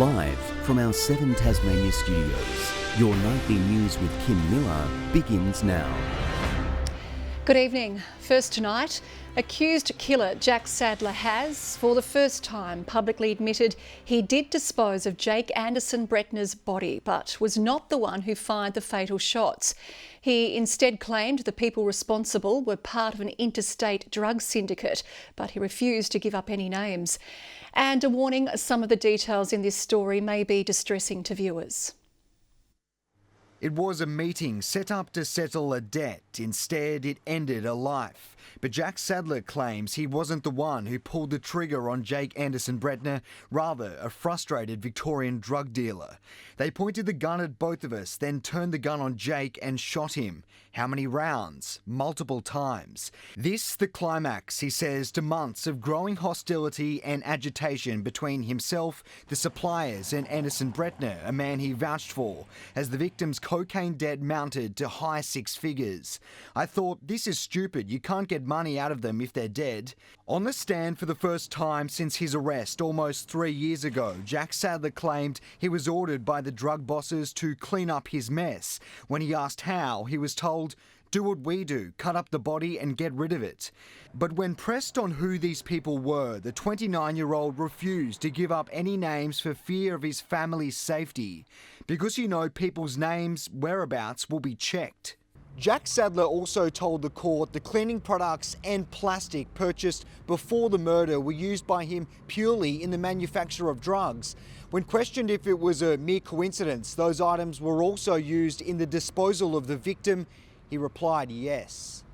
Live from our 7 Tasmania studios, your nightly news with Kim Miller begins now. Good evening. First tonight, accused killer Jack Sadler has, for the first time, publicly admitted he did dispose of Jake Anderson Bretner's body, but was not the one who fired the fatal shots. He instead claimed the people responsible were part of an interstate drug syndicate, but he refused to give up any names. And a warning, some of the details in this story may be distressing to viewers. It was a meeting set up to settle a debt. Instead, it ended a life. But Jack Sadler claims he wasn't the one who pulled the trigger on Jake Anderson Bretner, rather a frustrated Victorian drug dealer. They pointed the gun at both of us, then turned the gun on Jake and shot him. How many rounds? Multiple times. This the climax, he says, to months of growing hostility and agitation between himself, the suppliers and Anderson Bretner, a man he vouched for, as the victim's cocaine debt mounted to high six figures. I thought, this is stupid. You can't get money out of them if they're dead. On the stand for the first time since his arrest almost 3 years ago, Jack Sadler claimed he was ordered by the drug bosses to clean up his mess. When he asked how, he was told, do what we do, cut up the body and get rid of it. But when pressed on who these people were, the 29-year-old refused to give up any names for fear of his family's safety. Because people's names, whereabouts will be checked. Jack Sadler also told the court the cleaning products and plastic purchased before the murder were used by him purely in the manufacture of drugs. When questioned if it was a mere coincidence, those items were also used in the disposal of the victim, he replied yes.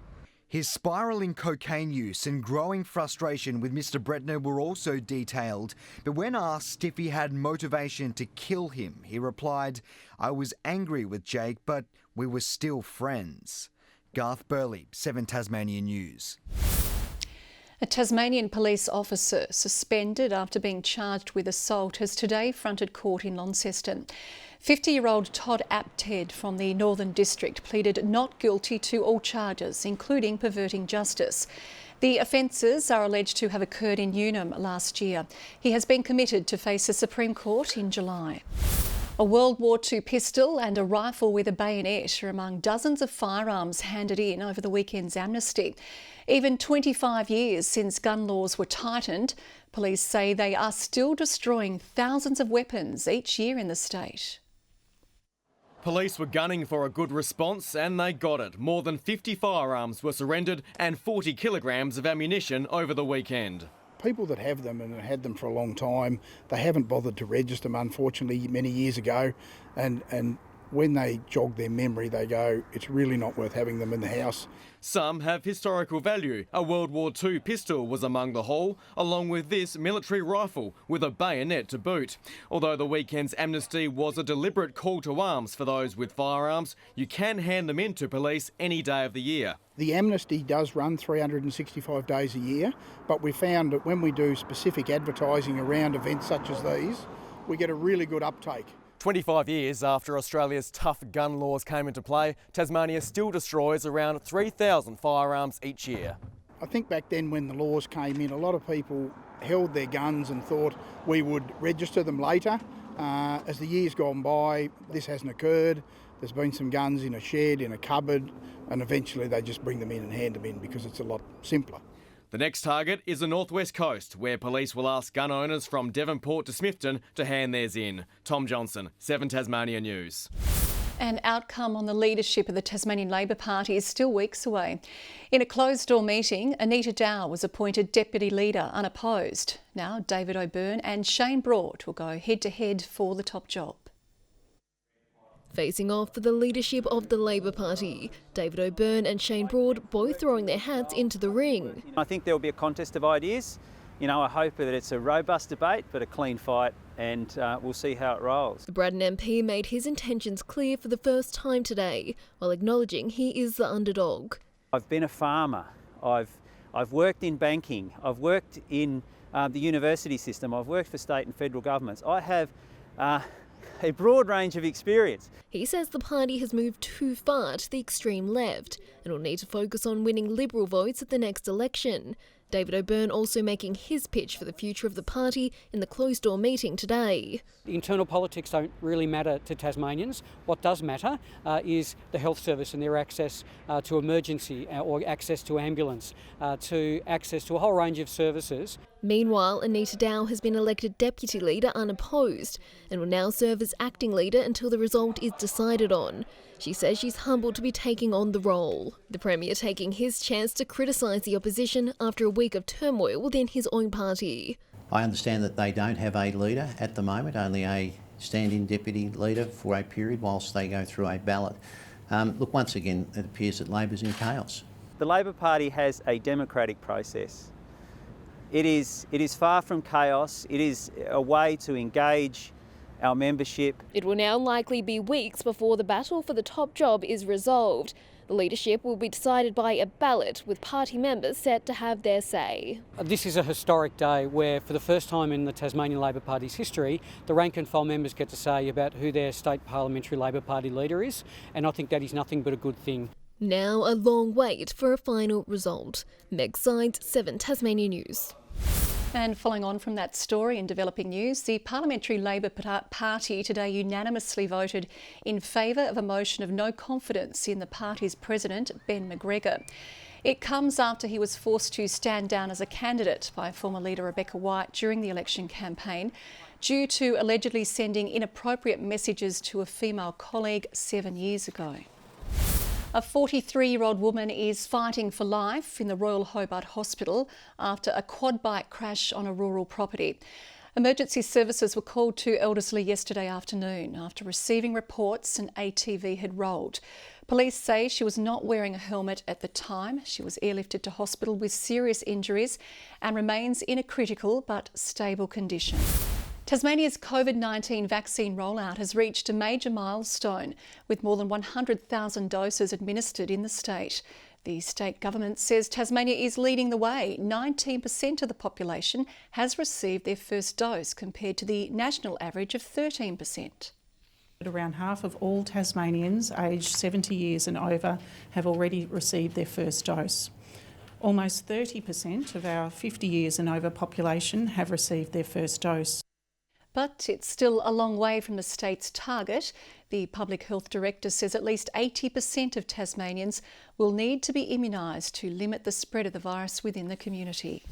His spiralling cocaine use and growing frustration with Mr. Bretner were also detailed, but when asked if he had motivation to kill him, he replied, I was angry with Jake, but we were still friends. Garth Burley, 7 Tasmania News. A Tasmanian police officer suspended after being charged with assault has today fronted court in Launceston. 50-year-old Todd Apted from the Northern District pleaded not guilty to all charges, including perverting justice. The offences are alleged to have occurred in Unum last year. He has been committed to face the Supreme Court in July. A World War II pistol and a rifle with a bayonet are among dozens of firearms handed in over the weekend's amnesty. Even 25 years since gun laws were tightened, police say they are still destroying thousands of weapons each year in the state. Police were gunning for a good response and they got it. More than 50 firearms were surrendered and 40 kilograms of ammunition over the weekend. People that have them and have had them for a long time, they haven't bothered to register them, unfortunately, many years ago. And when they jog their memory, they go, it's really not worth having them in the house. Some have historical value. A World War II pistol was among the haul, along with this military rifle with a bayonet to boot. Although the weekend's amnesty was a deliberate call to arms for those with firearms, you can hand them in to police any day of the year. The amnesty does run 365 days a year, but we found that when we do specific advertising around events such as these, we get a really good uptake. 25 years after Australia's tough gun laws came into play, Tasmania still destroys around 3,000 firearms each year. I think back then when the laws came in, a lot of people held their guns and thought we would register them later. As the years gone by, this hasn't occurred. There's been some guns in a shed, in a cupboard, and eventually they just bring them in and hand them in because it's a lot simpler. The next target is the Northwest Coast, where police will ask gun owners from Devonport to Smithton to hand theirs in. Tom Johnson, 7 Tasmania News. An outcome on the leadership of the Tasmanian Labor Party is still weeks away. In a closed-door meeting, Anita Dow was appointed Deputy Leader unopposed. Now David O'Byrne and Shane Broad will go head-to-head for the top job. Facing off for the leadership of the Labor Party, David O'Byrne and Shane Broad both throwing their hats into the ring. I think there will be a contest of ideas. I hope that it's a robust debate but a clean fight, and we'll see how it rolls. The Braddon MP made his intentions clear for the first time today, while acknowledging he is the underdog. I've been a farmer, I've worked in banking, I've worked in the university system, I've worked for state and federal governments. I have a broad range of experience. He says the party has moved too far to the extreme left and will need to focus on winning Liberal votes at the next election. David O'Byrne also making his pitch for the future of the party in the closed-door meeting today. Internal politics don't really matter to Tasmanians. What does matter is the health service and their access to emergency or access to ambulance, to access to a whole range of services. Meanwhile, Anita Dow has been elected deputy leader unopposed and will now serve as acting leader until the result is decided on. She says she's humbled to be taking on the role. The Premier taking his chance to criticise the opposition after a week of turmoil within his own party. I understand that they don't have a leader at the moment, only a stand-in deputy leader for a period whilst they go through a ballot. Look, once again, it appears that Labor's in chaos. The Labor Party has a democratic process. It is far from chaos. It is a way to engage our membership. It will now likely be weeks before the battle for the top job is resolved. The leadership will be decided by a ballot, with party members set to have their say. This is a historic day where, for the first time in the Tasmanian Labor Party's history, the rank and file members get to say about who their state parliamentary Labor Party leader is, and I think that is nothing but a good thing. Now a long wait for a final result. Meg Sides, 7 Tasmania News. And following on from that story in developing news, the Parliamentary Labor Party today unanimously voted in favour of a motion of no confidence in the party's president, Ben McGregor. It comes after he was forced to stand down as a candidate by former leader Rebecca White during the election campaign due to allegedly sending inappropriate messages to a female colleague 7 years ago. A 43-year-old woman is fighting for life in the Royal Hobart Hospital after a quad bike crash on a rural property. Emergency services were called to Elderslie yesterday afternoon after receiving reports an ATV had rolled. Police say she was not wearing a helmet at the time. She was airlifted to hospital with serious injuries and remains in a critical but stable condition. Tasmania's COVID-19 vaccine rollout has reached a major milestone, with more than 100,000 doses administered in the state. The state government says Tasmania is leading the way. 19% of the population has received their first dose, compared to the national average of 13%. Around half of all Tasmanians aged 70 years and over have already received their first dose. Almost 30% of our 50 years and over population have received their first dose. But it's still a long way from the state's target. The Public Health Director says at least 80% of Tasmanians will need to be immunised to limit the spread of the virus within the community.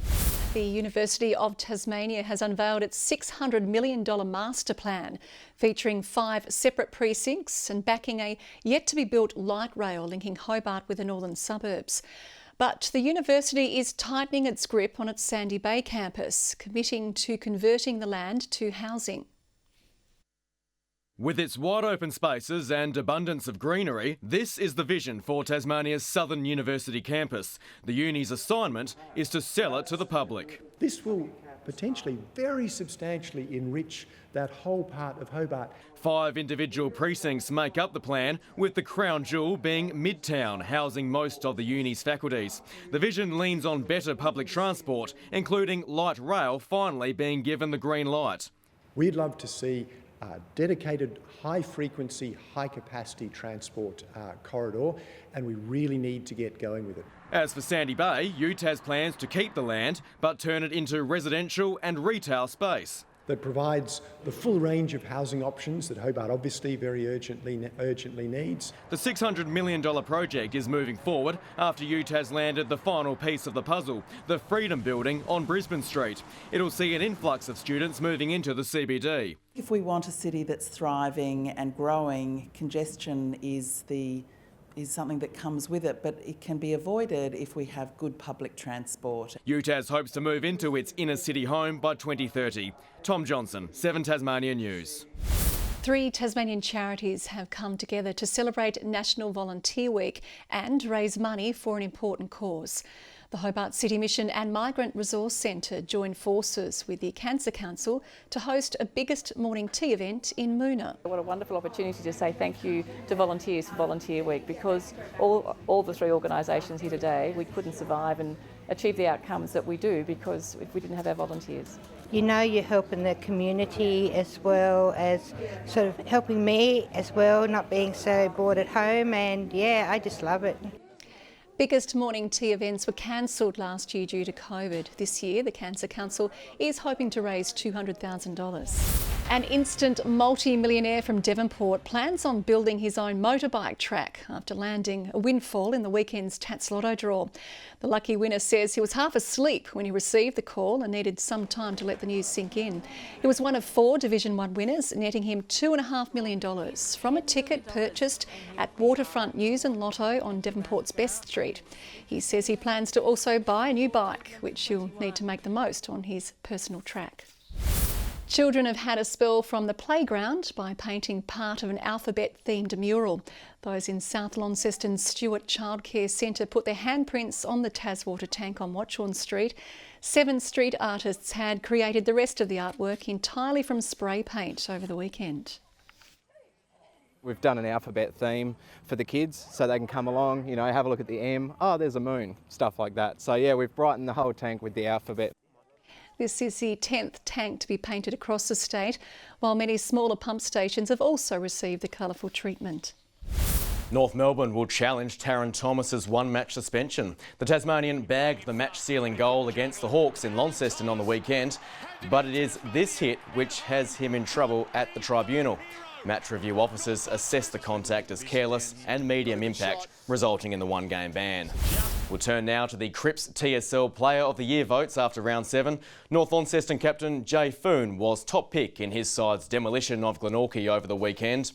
The University of Tasmania has unveiled its $600 million master plan, featuring 5 separate precincts and backing a yet-to-be-built light rail linking Hobart with the northern suburbs. But the university is tightening its grip on its Sandy Bay campus, committing to converting the land to housing. With its wide open spaces and abundance of greenery, this is the vision for Tasmania's Southern University campus. The uni's assignment is to sell it to the public. This will potentially very substantially enrich that whole part of Hobart. 5 individual precincts make up the plan, with the crown jewel being Midtown, housing most of the uni's faculties. The vision leans on better public transport, including light rail finally being given the green light. We'd love to see a dedicated high-frequency, high-capacity transport corridor, and we really need to get going with it. As for Sandy Bay, UTAS plans to keep the land but turn it into residential and retail space. That provides the full range of housing options that Hobart obviously very urgently needs. The $600 million project is moving forward after UTAS landed the final piece of the puzzle, the Freedom Building on Brisbane Street. It'll see an influx of students moving into the CBD. If we want a city that's thriving and growing, congestion is something that comes with it, but it can be avoided if we have good public transport. UTAS hopes to move into its inner city home by 2030. Tom Johnson, 7 Tasmania News. 3 Tasmanian charities have come together to celebrate National Volunteer Week and raise money for an important cause. The Hobart City Mission and Migrant Resource Centre joined forces with the Cancer Council to host a biggest morning tea event in Moona. What a wonderful opportunity to say thank you to volunteers for Volunteer Week, because all the 3 organisations here today, we couldn't survive and achieve the outcomes that we do, because if we didn't have our volunteers. You know, you're helping the community as well as sort of helping me as well, not being so bored at home, and yeah, I just love it. Biggest morning tea events were cancelled last year due to COVID. This year, the Cancer Council is hoping to raise $200,000. An instant multi-millionaire from Devonport plans on building his own motorbike track after landing a windfall in the weekend's Tats Lotto draw. The lucky winner says he was half asleep when he received the call and needed some time to let the news sink in. He was one of 4 Division 1 winners, netting him $2.5 million from a ticket purchased at Waterfront News and Lotto on Devonport's Best Street. He says he plans to also buy a new bike, which he'll need to make the most on his personal track. Children have had a spell from the playground by painting part of an alphabet-themed mural. Those in South Launceston's Stewart Childcare Centre put their handprints on the Taswater tank on Watchorn Street. 7 street artists had created the rest of the artwork entirely from spray paint over the weekend. We've done an alphabet theme for the kids so they can come along, you know, have a look at the M. Oh, there's a moon, stuff like that. So yeah, we've brightened the whole tank with the alphabet. This is the 10th tank to be painted across the state, while many smaller pump stations have also received the colourful treatment. North Melbourne will challenge Taryn Thomas's one-match suspension. The Tasmanian bagged the match-sealing goal against the Hawks in Launceston on the weekend, but it is this hit which has him in trouble at the tribunal. Match review officers assessed the contact as careless and medium impact, resulting in the 1-game ban. We'll turn now to the Cripps TSL Player of the Year votes after round 7. North Launceston captain Jay Foon was top pick in his side's demolition of Glenorchy over the weekend.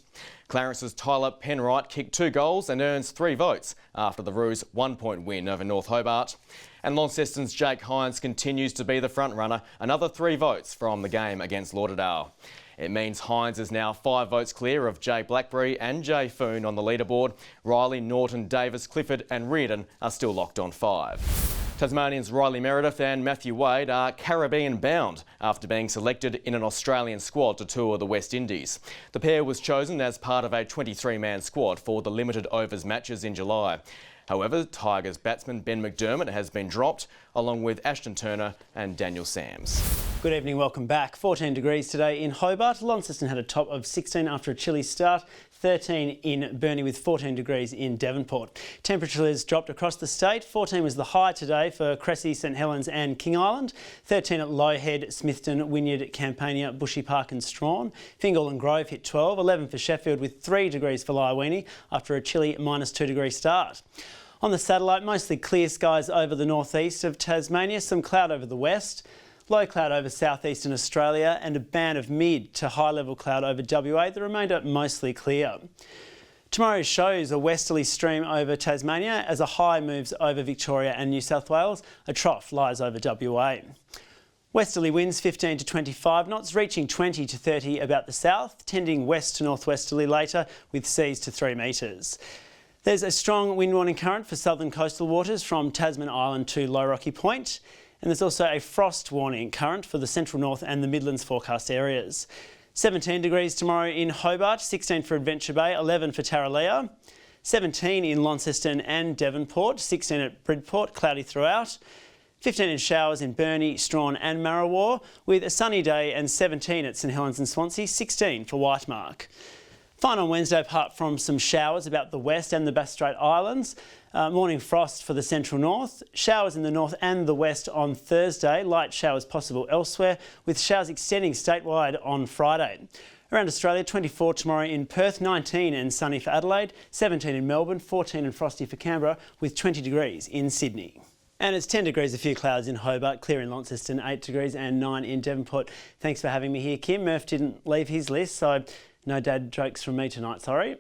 Clarence's Tyler Penwright kicked 2 goals and earns 3 votes after the Roos' 1-point win over North Hobart. And Launceston's Jake Hines continues to be the front runner, another 3 votes from the game against Lauderdale. It means Hines is now 5 votes clear of Jay Blackberry and Jay Foon on the leaderboard. Riley, Norton, Davis, Clifford and Reardon are still locked on 5. Tasmanians Riley Meredith and Matthew Wade are Caribbean bound after being selected in an Australian squad to tour the West Indies. The pair was chosen as part of a 23-man squad for the limited overs matches in July. However, Tigers batsman Ben McDermott has been dropped, along with Ashton Turner and Daniel Sams. Good evening, welcome back. 14 degrees today in Hobart. Launceston had a top of 16 after a chilly start. 13 in Burnie with 14 degrees in Devonport. Temperatures dropped across the state. 14 was the high today for Cressy, St Helens and King Island. 13 at Low Head, Smithton, Wynyard, Campania, Bushy Park and Strawn. Fingal and Grove hit 12. 11 for Sheffield with 3 degrees for Lyweenie after a chilly -2 degree start. On the satellite, mostly clear skies over the northeast of Tasmania, some cloud over the west, low cloud over southeastern Australia and a band of mid to high level cloud over WA, the remainder mostly clear. Tomorrow shows a westerly stream over Tasmania as a high moves over Victoria and New South Wales, a trough lies over WA. Westerly winds 15 to 25 knots, reaching 20 to 30 about the south, tending west to northwesterly later with seas to 3 metres. There's a strong wind warning current for southern coastal waters from Tasman Island to Low Rocky Point. And there's also a frost warning current for the central north and the Midlands forecast areas. 17 degrees tomorrow in Hobart, 16 for Adventure Bay, 11 for Tarraleah, 17 in Launceston and Devonport, 16 at Bridport, cloudy throughout, 15 in showers in Burnie, Strawn and Marrawar, with a sunny day and 17 at St Helens and Swansea, 16 for Whitemark. Fine on Wednesday apart from some showers about the west and the Bass Strait Islands. Morning frost for the central north. Showers in the north and the west on Thursday. Light showers possible elsewhere with showers extending statewide on Friday. Around Australia, 24 tomorrow in Perth, 19 and sunny for Adelaide, 17 in Melbourne, 14 and frosty for Canberra with 20 degrees in Sydney. And it's 10 degrees, a few clouds in Hobart, clear in Launceston, 8 degrees and 9 in Devonport. Thanks for having me here, Kim. Murph didn't leave his list, so no dad jokes from me tonight, sorry.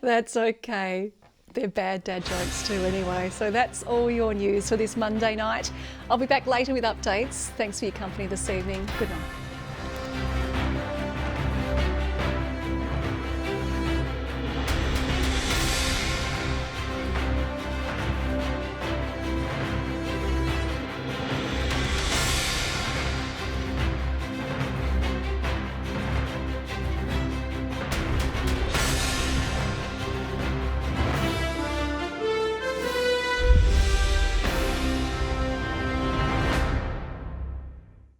That's okay. They're bad dad jokes too anyway. So that's all your news for this Monday night. I'll be back later with updates. Thanks for your company this evening. Good night.